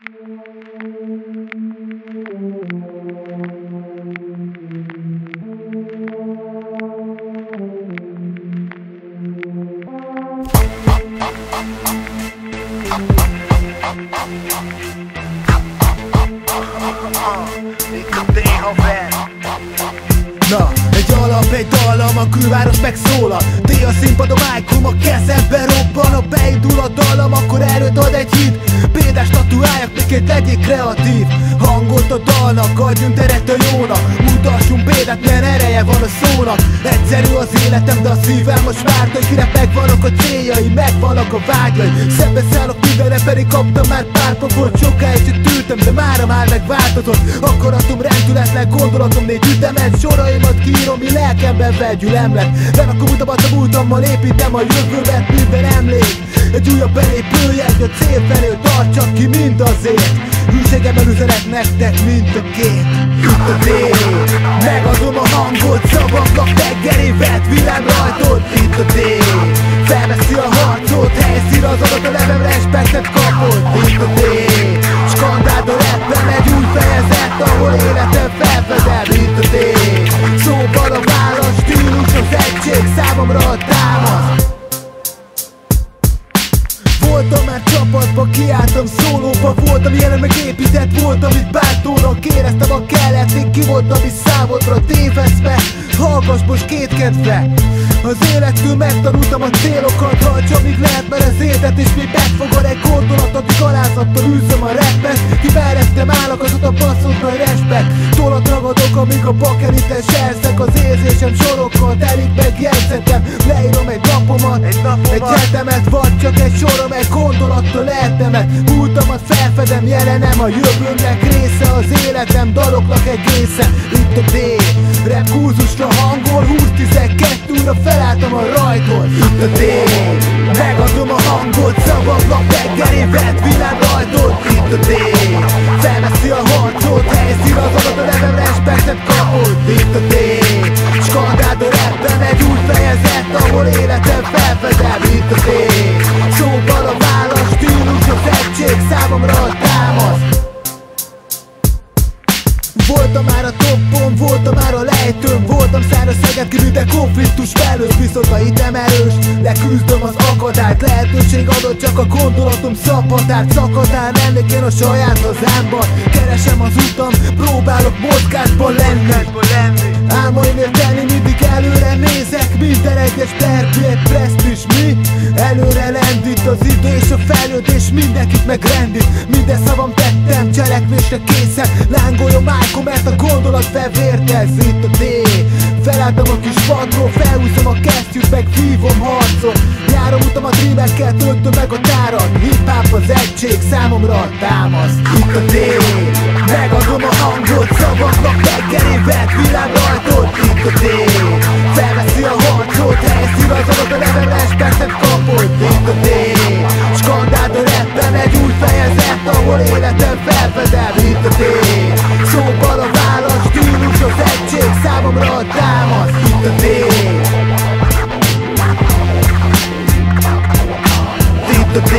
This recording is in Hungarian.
Na, egy alap, egy dallam, a külváros megszólal. Ti a színpadon, májkom, a kezemben robban. Ha beindul a dallam, akkor erőt ad egy hit. Példás tatuáljak, miként legyék kreatív. Hangot a dalnak, adjunk teret a jónak. Mutassunk példát, milyen ereje van a szónak. Egyszerű az életem, de a szívem most várt, hogy kinek megvannak a céljai, megvannak a vágyai. Szembeszállok mindenre, pedig kaptam már pár pofont. Sokáig csak tűrtem, de mára már megváltozott. Akaratom rendületlen, gondolatom négy ütemet. Soraimat kírom, mi lelkemben felgyülemlet. Lerakom utamat a múltammal, építem a jövőmet, minden emlék. Egy újabb belépőjegy, a cél felé, hogy tartsak ki mindazért. Hűségemmel üzenet nektek, mint a kép. Itt a dél, megadom a hangot, szavaknak teggerévet, villám rajtod. Itt a dél, felveszi a harcot, helyszín az adat, a nevem respektet kapod. Itt a dél, skandáld a rapben, egy új fejezet, ahol életem felfedem. Itt a dél, szóval a válasz, stílus az egység, számomra a támasz. Voltam már csapatba, kiálltam szólóba. Voltam jelen, meg épített, voltam itt bátornak. Éreztem a kellették, ki voltam is számodra téveszve. Hallgass most kétkedve. Az élettől megtanultam a célokat. Hajts amíg lehet, mert az életet is még megfogad egy gondolat, addig alázattal űzöm a rappet. Kivereztem állakatot, a basszot nagy respekt. Tolat ragadok, amíg a bakeriten serszek. Az érzésem sorokkal telik, megjegyzetem. Leírom egy napomat, egy hetemet, vagy csak egy sorom, egy gondolattal eltemet. Múltamat felfedem, jelenem a jövőmnek része. Az életem daloknak egésze. Itt a D, rap kurzusra hangol, 20-12-ra felálltam a rajtól. Itt a D, megadom a hangot, szavaknak teggerévet, villám rajtól. Itt a D, felveszi a harcot, helyszín az adat, a nevem respektet kapod. Itt a D, skandáld a rapben, egy új fejezet, ahol életem felfedem. Itt a D, szóval a válasz, stílus az egység, számomra a támasz. Voltam már a toppon, voltam már a lejtőn. Voltam szárazszeget kivite konfliktus felőtt. Viszont ma item erős, leküzdöm az akadályt. Lehetőség adott, csak a gondolatom szabatárt. Szakadár mennék én a saját hazámban. Keresem az utam, próbálok mozgásban lenni. Álmaimért tenni, mindig előre nézek. Minden egyes tervét, presztis, mi? Előre lendít az idő és a fejlődés, mindenkit megrendít. Minden szavam tettem, cselekvésre készen. Lángoljon májkom, mert a gondolat felvértez. Itt a D, felálltam a kis padról, felhúzom a kesztyűt, megvívom harcot. Járom utamat, rímekkel töltöm meg a tárat. Hip-hop az egység, számomra a támasz. Itt a D, megadom a hangot, szavaknak teggerévet, villám rajtod. Itt a D, felveszi a harcot, helyszín az adat, a nevem respektet kapod. Itt a D, skandáld a rapben, egy új fejezet, ahol életem felfedem. Itt a D, szóval a válasz, stílus az egység, számomra a támasz. Itt a D, itt a D.